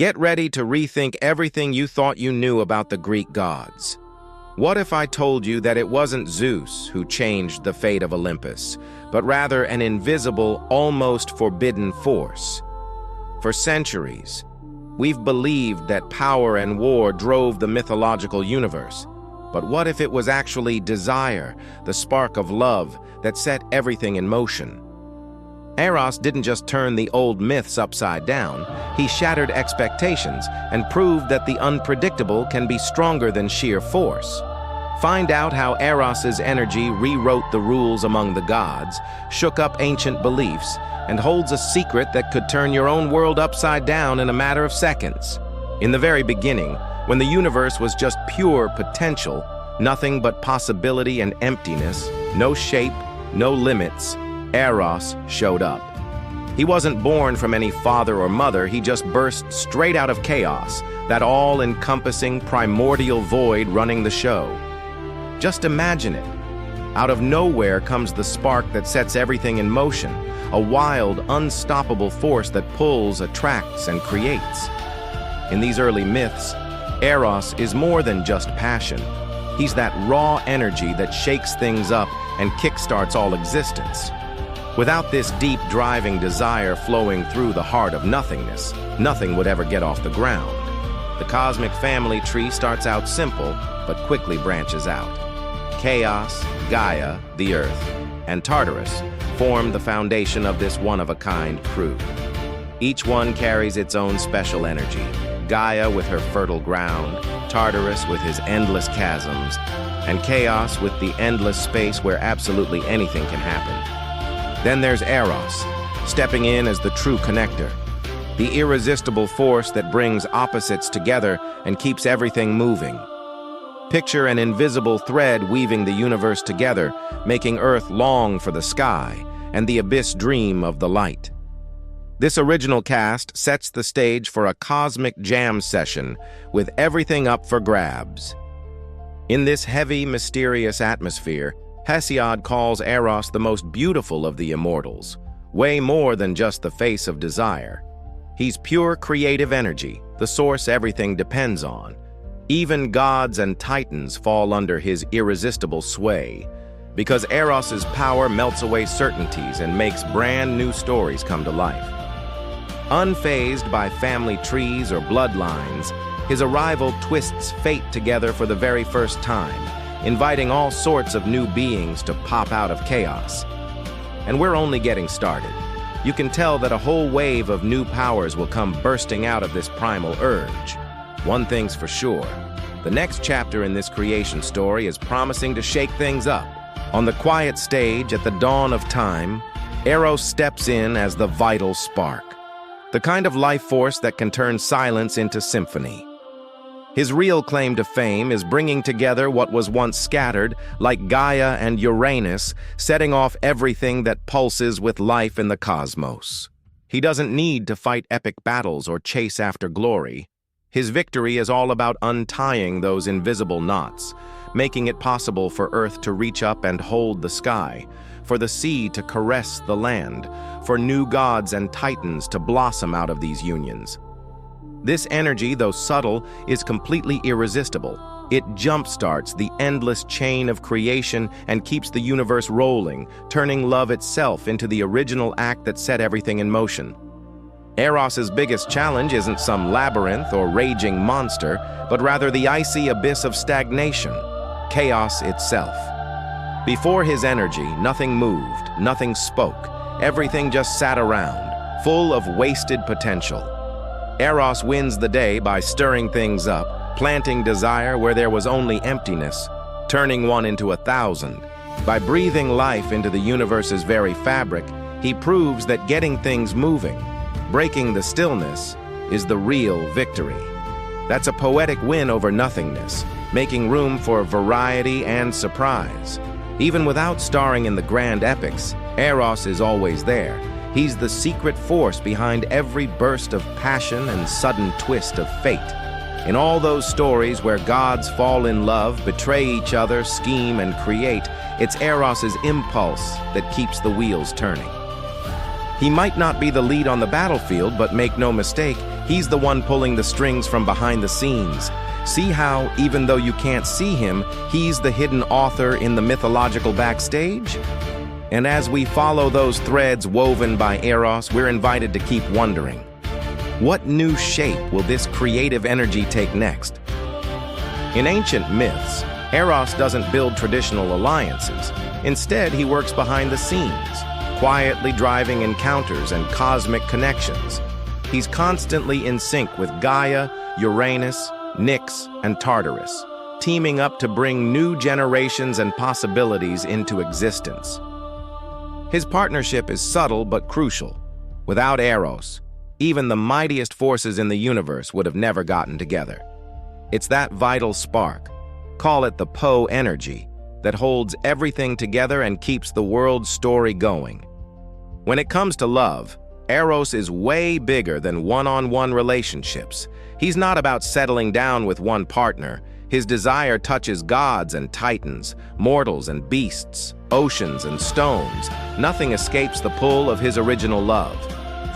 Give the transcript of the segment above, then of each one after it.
Get ready to rethink everything you thought you knew about the Greek gods. What if I told you that it wasn't Zeus who changed the fate of Olympus, but rather an invisible, almost forbidden force? For centuries, we've believed that power and war drove the mythological universe. But what if it was actually desire, the spark of love, that set everything in motion? Eros didn't just turn the old myths upside down, he shattered expectations and proved that the unpredictable can be stronger than sheer force. Find out how Eros's energy rewrote the rules among the gods, shook up ancient beliefs, and holds a secret that could turn your own world upside down in a matter of seconds. In the very beginning, when the universe was just pure potential, nothing but possibility and emptiness, no shape, no limits, Eros showed up. He wasn't born from any father or mother, he just burst straight out of chaos, that all-encompassing primordial void running the show. Just imagine it. Out of nowhere comes the spark that sets everything in motion, a wild, unstoppable force that pulls, attracts, and creates. In these early myths, Eros is more than just passion. He's that raw energy that shakes things up and kickstarts all existence. Without this deep, driving desire flowing through the heart of nothingness, nothing would ever get off the ground. The cosmic family tree starts out simple, but quickly branches out. Chaos, Gaia, the Earth, and Tartarus form the foundation of this one-of-a-kind crew. Each one carries its own special energy. Gaia with her fertile ground, Tartarus with his endless chasms, and Chaos with the endless space where absolutely anything can happen. Then there's Eros, stepping in as the true connector, the irresistible force that brings opposites together and keeps everything moving. Picture an invisible thread weaving the universe together, making Earth long for the sky and the abyss dream of the light. This original cast sets the stage for a cosmic jam session with everything up for grabs. In this heavy, mysterious atmosphere, Hesiod calls Eros the most beautiful of the immortals, way more than just the face of desire. He's pure creative energy, the source everything depends on. Even gods and titans fall under his irresistible sway, because Eros's power melts away certainties and makes brand new stories come to life. Unfazed by family trees or bloodlines, his arrival twists fate together for the very first time, inviting all sorts of new beings to pop out of chaos. And we're only getting started. You can tell that a whole wave of new powers will come bursting out of this primal urge. One thing's for sure, the next chapter in this creation story is promising to shake things up. On the quiet stage at the dawn of time, Eros steps in as the vital spark, the kind of life force that can turn silence into symphony. His real claim to fame is bringing together what was once scattered, like Gaia and Uranus, setting off everything that pulses with life in the cosmos. He doesn't need to fight epic battles or chase after glory. His victory is all about untying those invisible knots, making it possible for Earth to reach up and hold the sky, for the sea to caress the land, for new gods and titans to blossom out of these unions. This energy, though subtle, is completely irresistible. It jumpstarts the endless chain of creation and keeps the universe rolling, turning love itself into the original act that set everything in motion. Eros's biggest challenge isn't some labyrinth or raging monster, but rather the icy abyss of stagnation, chaos itself. Before his energy, nothing moved, nothing spoke. Everything just sat around, full of wasted potential. Eros wins the day by stirring things up, planting desire where there was only emptiness, turning one into 1,000. By breathing life into the universe's very fabric, he proves that getting things moving, breaking the stillness, is the real victory. That's a poetic win over nothingness, making room for variety and surprise. Even without starring in the grand epics, Eros is always there. He's the secret force behind every burst of passion and sudden twist of fate. In all those stories where gods fall in love, betray each other, scheme, and create, it's Eros's impulse that keeps the wheels turning. He might not be the lead on the battlefield, but make no mistake, He's the one pulling the strings from behind the scenes. See how, even though you can't see him, he's the hidden author in the mythological backstage? And as we follow those threads woven by Eros, we're invited to keep wondering, what new shape will this creative energy take next? In ancient myths, Eros doesn't build traditional alliances. Instead, he works behind the scenes, quietly driving encounters and cosmic connections. He's constantly in sync with Gaia, Uranus, Nyx, and Tartarus, teaming up to bring new generations and possibilities into existence. His partnership is subtle but crucial. Without Eros, even the mightiest forces in the universe would have never gotten together. It's that vital spark, call it the Po energy, that holds everything together and keeps the world's story going. When it comes to love, Eros is way bigger than one-on-one relationships. He's not about settling down with one partner. His desire touches gods and titans, mortals and beasts, oceans and stones. Nothing escapes the pull of his original love.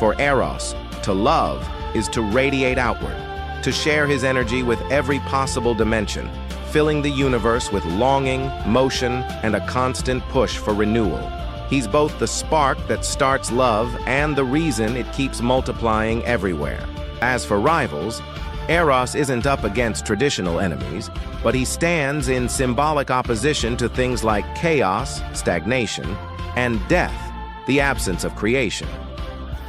For Eros, to love is to radiate outward, to share his energy with every possible dimension, filling the universe with longing, motion, and a constant push for renewal. He's both the spark that starts love and the reason it keeps multiplying everywhere. As for rivals, Eros isn't up against traditional enemies, but he stands in symbolic opposition to things like chaos, stagnation, and death, the absence of creation.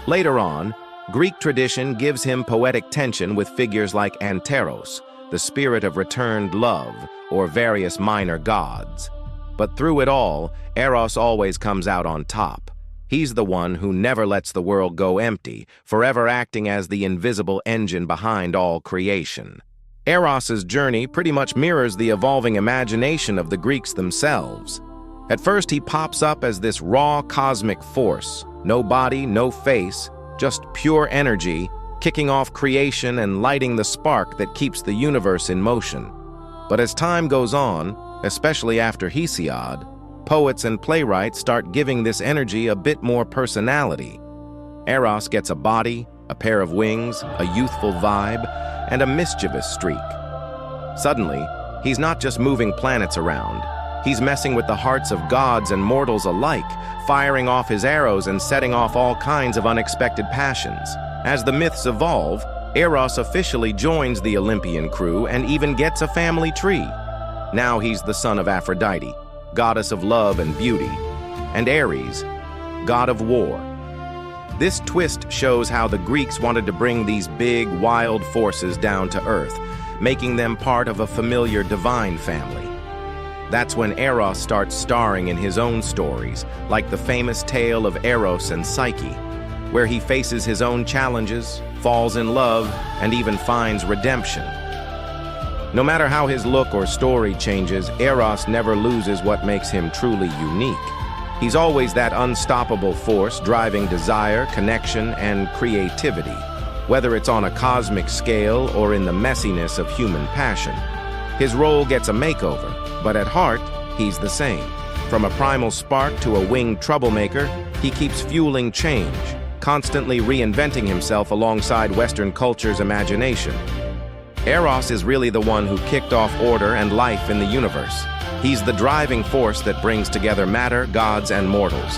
Later on, Greek tradition gives him poetic tension with figures like Anteros, the spirit of returned love, or various minor gods. But through it all, Eros always comes out on top. He's the one who never lets the world go empty, forever acting as the invisible engine behind all creation. Eros's journey pretty much mirrors the evolving imagination of the Greeks themselves. At first, he pops up as this raw cosmic force, no body, no face, just pure energy, kicking off creation and lighting the spark that keeps the universe in motion. But as time goes on, especially after Hesiod, poets and playwrights start giving this energy a bit more personality. Eros gets a body, a pair of wings, a youthful vibe, and a mischievous streak. Suddenly, he's not just moving planets around. He's messing with the hearts of gods and mortals alike, firing off his arrows and setting off all kinds of unexpected passions. As the myths evolve, Eros officially joins the Olympian crew and even gets a family tree. Now he's the son of Aphrodite, goddess of love and beauty, and Ares, god of war. This twist shows how the Greeks wanted to bring these big, wild forces down to earth, making them part of a familiar divine family. That's when Eros starts starring in his own stories, like the famous tale of Eros and Psyche, where he faces his own challenges, falls in love, and even finds redemption. No matter how his look or story changes, Eros never loses what makes him truly unique. He's always that unstoppable force driving desire, connection, and creativity, whether it's on a cosmic scale or in the messiness of human passion. His role gets a makeover, but at heart, he's the same. From a primal spark to a winged troublemaker, he keeps fueling change, constantly reinventing himself alongside Western culture's imagination. Eros is really the one who kicked off order and life in the universe. He's the driving force that brings together matter, gods, and mortals.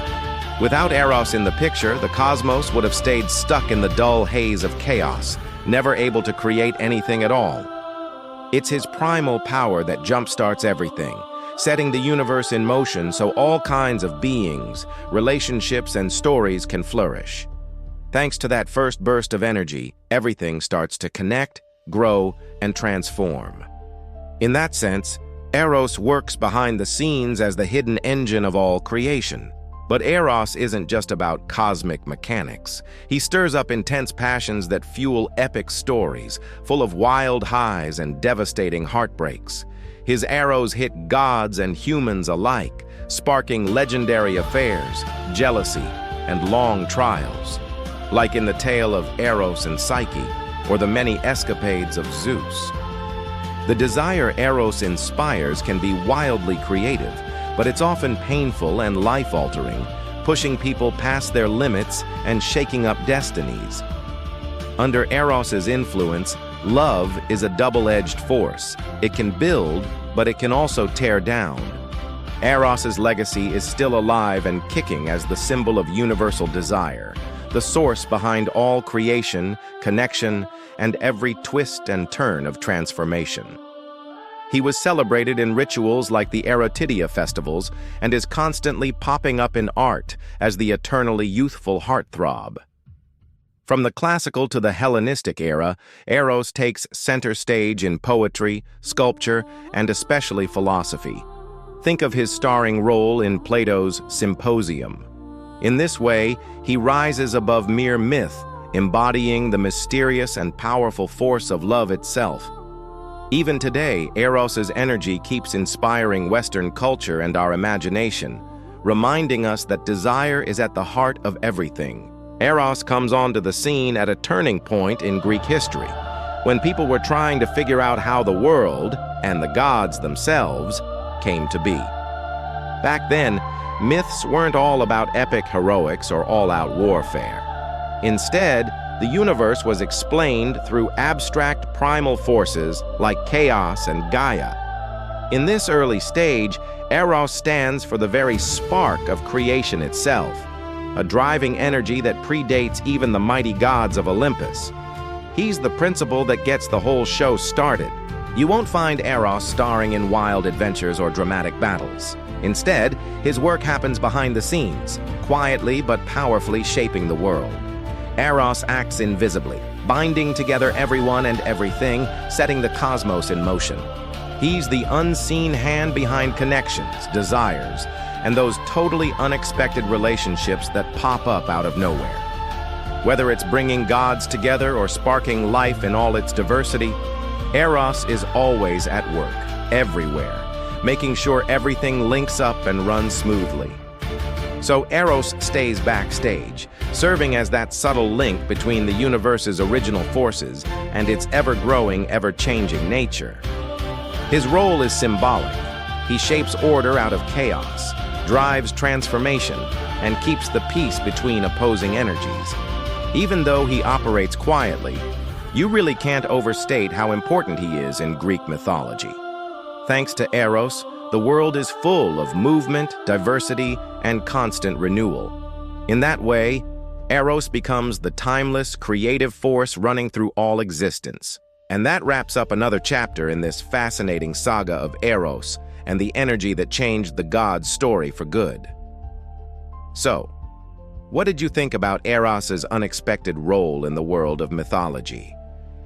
Without Eros in the picture, the cosmos would have stayed stuck in the dull haze of chaos, never able to create anything at all. It's his primal power that jumpstarts everything, setting the universe in motion so all kinds of beings, relationships, and stories can flourish. Thanks to that first burst of energy, everything starts to connect, grow, and transform. In that sense, Eros works behind the scenes as the hidden engine of all creation. But Eros isn't just about cosmic mechanics. He stirs up intense passions that fuel epic stories, full of wild highs and devastating heartbreaks. His arrows hit gods and humans alike, sparking legendary affairs, jealousy, and long trials. Like in the tale of Eros and Psyche, or the many escapades of Zeus. The desire Eros inspires can be wildly creative, but it's often painful and life-altering, pushing people past their limits and shaking up destinies. Under Eros's influence, love is a double-edged force. It can build, but it can also tear down. Eros's legacy is still alive and kicking as the symbol of universal desire, the source behind all creation, connection, and every twist and turn of transformation. He was celebrated in rituals like the Erotidia festivals and is constantly popping up in art as the eternally youthful heartthrob. From the classical to the Hellenistic era, Eros takes center stage in poetry, sculpture, and especially philosophy. Think of his starring role in Plato's Symposium. In this way, he rises above mere myth, embodying the mysterious and powerful force of love itself. Even today, Eros's energy keeps inspiring Western culture and our imagination, reminding us that desire is at the heart of everything. Eros comes onto the scene at a turning point in Greek history, when people were trying to figure out how the world, and the gods themselves, came to be. Back then, myths weren't all about epic heroics or all-out warfare. Instead, the universe was explained through abstract primal forces like chaos and Gaia. In this early stage, Eros stands for the very spark of creation itself, a driving energy that predates even the mighty gods of Olympus. He's the principle that gets the whole show started. You won't find Eros starring in wild adventures or dramatic battles. Instead, his work happens behind the scenes, quietly but powerfully shaping the world. Eros acts invisibly, binding together everyone and everything, setting the cosmos in motion. He's the unseen hand behind connections, desires, and those totally unexpected relationships that pop up out of nowhere. Whether it's bringing gods together or sparking life in all its diversity, Eros is always at work, everywhere, making sure everything links up and runs smoothly. So Eros stays backstage, serving as that subtle link between the universe's original forces and its ever-growing, ever-changing nature. His role is symbolic. He shapes order out of chaos, drives transformation, and keeps the peace between opposing energies. Even though he operates quietly, you really can't overstate how important he is in Greek mythology. Thanks to Eros, the world is full of movement, diversity, and constant renewal. In that way, Eros becomes the timeless, creative force running through all existence. And that wraps up another chapter in this fascinating saga of Eros and the energy that changed the gods' story for good. So, what did you think about Eros's unexpected role in the world of mythology?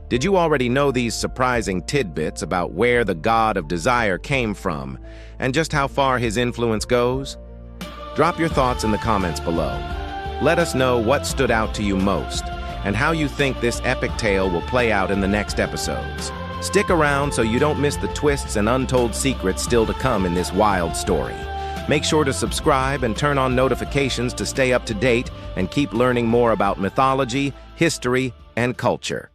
Did you already know these surprising tidbits about where the god of desire came from and just how far his influence goes? Drop your thoughts in the comments below. Let us know what stood out to you most and how you think this epic tale will play out in the next episodes. Stick around so you don't miss the twists and untold secrets still to come in this wild story. Make sure to subscribe and turn on notifications to stay up to date and keep learning more about mythology, history, and culture.